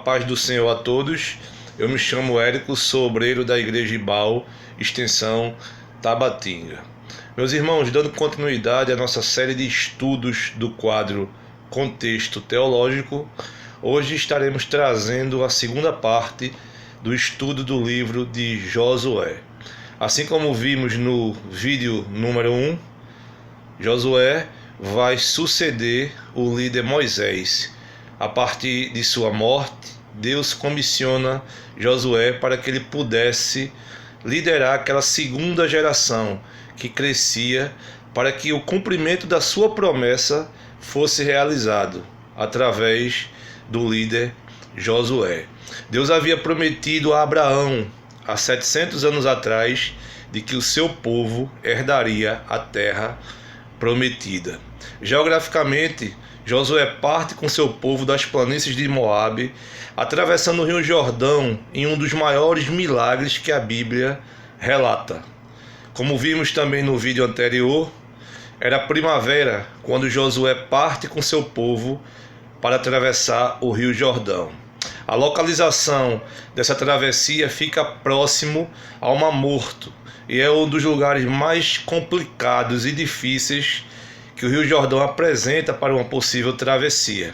paz do Senhor a todos. Eu me chamo Érico, sou obreiro da Igreja Ibal, extensão Tabatinga. Meus irmãos, dando continuidade à nossa série de estudos do quadro Contexto Teológico, hoje estaremos trazendo a segunda parte do estudo do livro de Josué. Assim como vimos no vídeo número 1, Josué vai suceder o líder Moisés. A partir de sua morte, Deus comissiona Josué para que ele pudesse liderar aquela segunda geração que crescia para que o cumprimento da sua promessa fosse realizado através do líder Josué. Deus havia prometido a Abraão, há 700 anos atrás, de que o seu povo herdaria a terra prometida. Geograficamente, Josué parte com seu povo das planícies de Moabe, atravessando o Rio Jordão em um dos maiores milagres que a Bíblia relata. Como vimos também no vídeo anterior, era primavera quando Josué parte com seu povo para atravessar o Rio Jordão. A localização dessa travessia fica próximo ao Mar Morto e é um dos lugares mais complicados e difíceis que o Rio Jordão apresenta para uma possível travessia.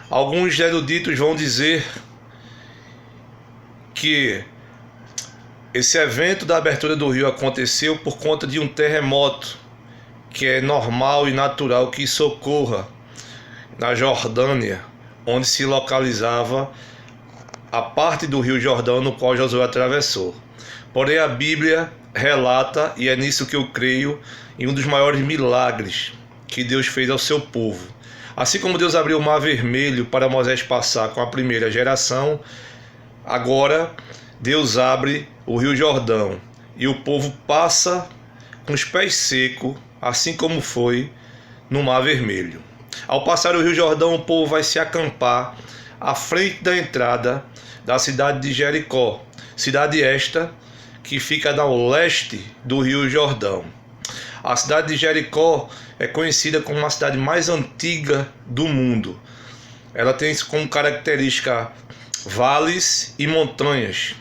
Alguns eruditos vão dizer que esse evento da abertura do rio aconteceu por conta de um terremoto, que é normal e natural que isso ocorra na Jordânia, onde se localizava a parte do Rio Jordão no qual Josué atravessou. Porém, a Bíblia relata, e é nisso que eu creio, em um dos maiores milagres que Deus fez ao seu povo. Assim como Deus abriu o Mar Vermelho para Moisés passar com a primeira geração, agora Deus abre o Rio Jordão e o povo passa com os pés secos, assim como foi no Mar Vermelho. Ao passar o Rio Jordão, o povo vai se acampar à frente da entrada da cidade de Jericó, cidade esta que fica ao leste do Rio Jordão. A cidade de Jericó é conhecida como a cidade mais antiga do mundo. Ela tem como característica vales e montanhas.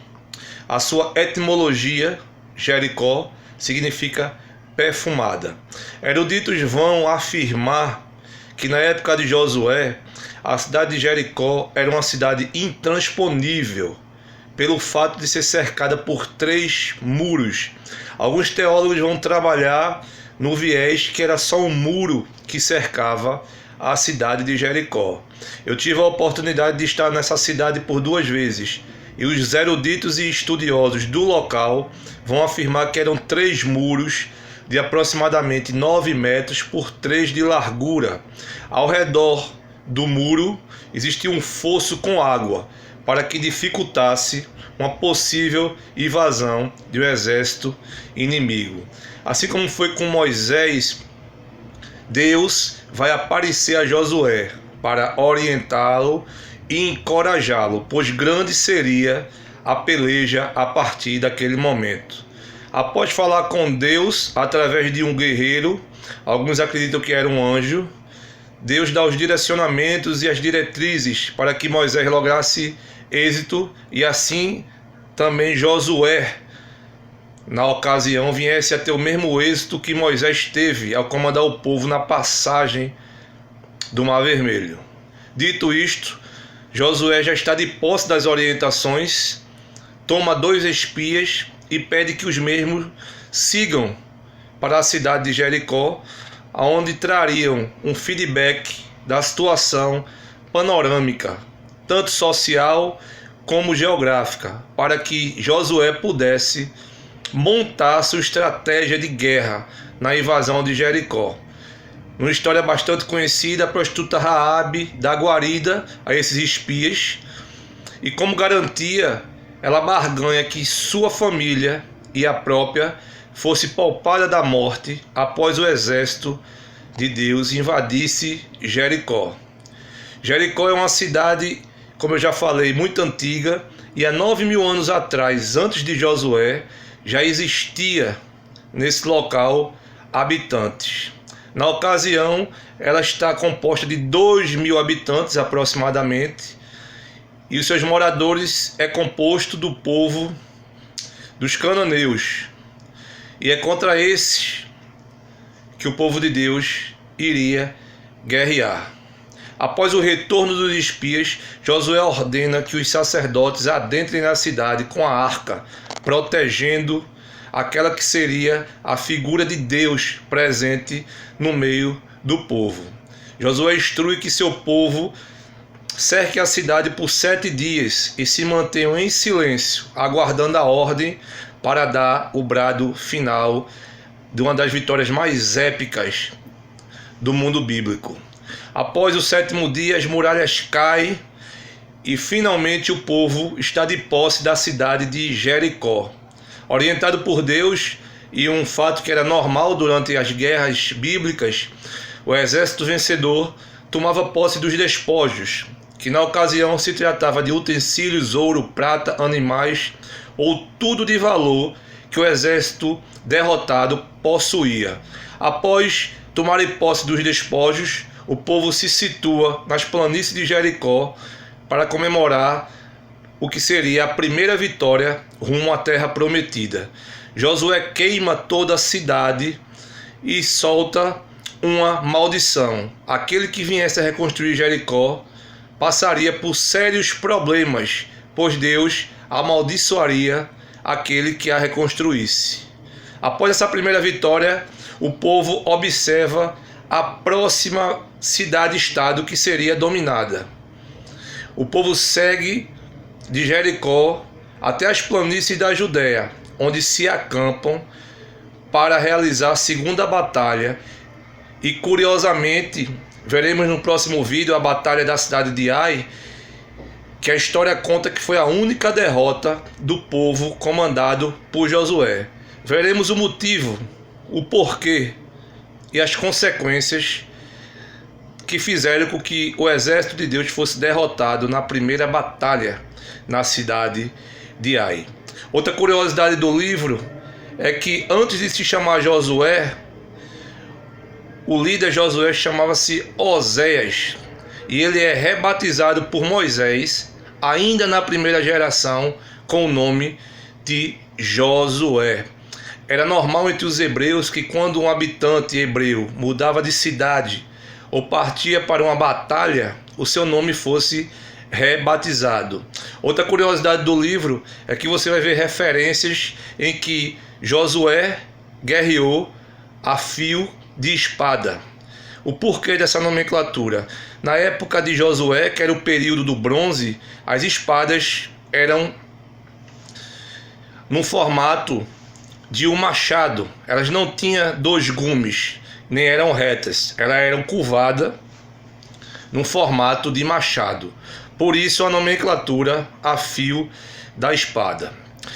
A sua etimologia, Jericó, significa perfumada. Eruditos vão afirmar que na época de Josué, a cidade de Jericó era uma cidade intransponível, pelo fato de ser cercada por 3 muros. Alguns teólogos vão trabalhar no viés que era só um muro que cercava a cidade de Jericó. Eu tive a oportunidade de estar nessa cidade por 2 vezes, e os eruditos e estudiosos do local vão afirmar que eram 3 muros de aproximadamente 9 metros por 3 de largura. Ao redor do muro existia um fosso com água, para que dificultasse uma possível invasão de um exército inimigo. Assim como foi com Moisés, Deus vai aparecer a Josué para orientá-lo e encorajá-lo, pois grande seria a peleja a partir daquele momento. Após falar com Deus através de um guerreiro, alguns acreditam que era um anjo, Deus dá os direcionamentos e as diretrizes para que Moisés lograsse êxito, e assim também Josué, na ocasião, viesse a ter o mesmo êxito que Moisés teve ao comandar o povo na passagem do Mar Vermelho. Dito isto, Josué já está de posse das orientações, toma 2 espias e pede que os mesmos sigam para a cidade de Jericó, onde trariam um feedback da situação panorâmica, tanto social como geográfica, para que Josué pudesse montar sua estratégia de guerra na invasão de Jericó. Uma história bastante conhecida, a prostituta Raabe dá guarida a esses espias e, como garantia, ela barganha que sua família e a própria fosse poupada da morte após o exército de Deus invadisse Jericó. Jericó é uma cidade, como eu já falei, muito antiga, e há 9.000 anos atrás, antes de Josué, já existia nesse local habitantes. Na ocasião, ela está composta de 2.000 habitantes aproximadamente, e os seus moradores é composto do povo dos cananeus. E é contra esses que o povo de Deus iria guerrear. Após o retorno dos espias, Josué ordena que os sacerdotes adentrem na cidade com a arca, protegendo aquela que seria a figura de Deus presente no meio do povo. Josué instrui que seu povo cerque a cidade por 7 dias e se mantenham em silêncio, aguardando a ordem para dar o brado final de uma das vitórias mais épicas do mundo bíblico. Após o 7º dia, as muralhas caem e finalmente o povo está de posse da cidade de Jericó. Orientado por Deus e um fato que era normal durante as guerras bíblicas, o exército vencedor tomava posse dos despojos, que na ocasião se tratava de utensílios, ouro, prata, animais ou tudo de valor que o exército derrotado possuía. Após tomarem posse dos despojos, o povo se situa nas planícies de Jericó para comemorar o que seria a primeira vitória rumo à terra prometida. Josué queima toda a cidade e solta uma maldição. Aquele que viesse a reconstruir Jericó passaria por sérios problemas, pois Deus amaldiçoaria aquele que a reconstruísse. Após essa primeira vitória, o povo observa a próxima cidade-estado que seria dominada. O povo segue de Jericó até as planícies da Judéia, onde se acampam para realizar a segunda batalha. E curiosamente, veremos no próximo vídeo a batalha da cidade de Ai, que a história conta que foi a única derrota do povo comandado por Josué. Veremos o motivo, o porquê e as consequências que fizeram com que o exército de Deus fosse derrotado na primeira batalha na cidade de Ai. Outra curiosidade do livro é que antes de se chamar Josué, o líder Josué chamava-se Oséias, e ele é rebatizado por Moisés, ainda na primeira geração, com o nome de Josué. Era normal entre os hebreus que quando um habitante hebreu mudava de cidade ou partia para uma batalha, o seu nome fosse rebatizado. Outra curiosidade do livro é que você vai ver referências em que Josué guerreou a fio de espada. O porquê dessa nomenclatura? Na época de Josué, que era o período do bronze, as espadas eram no formato de um machado. Elas não tinham 2 gumes, nem eram retas. Elas eram curvadas no formato de machado. Por isso a nomenclatura a fio da espada.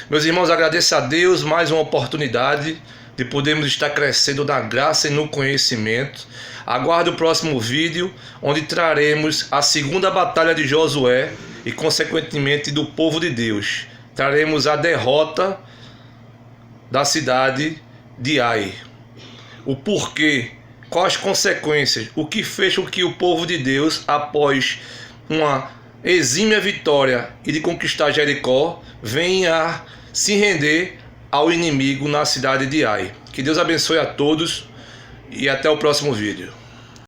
Meus irmãos, agradeço a Deus mais uma oportunidade de podermos estar crescendo na graça e no conhecimento. Aguarde o próximo vídeo, onde traremos a segunda batalha de Josué e, consequentemente, do povo de Deus. Traremos a derrota da cidade de Ai. O porquê, quais as consequências, o que fez com que o povo de Deus, após uma exímia vitória e de conquistar Jericó, venha a se render ao inimigo na cidade de Ai. Que Deus abençoe a todos e até o próximo vídeo.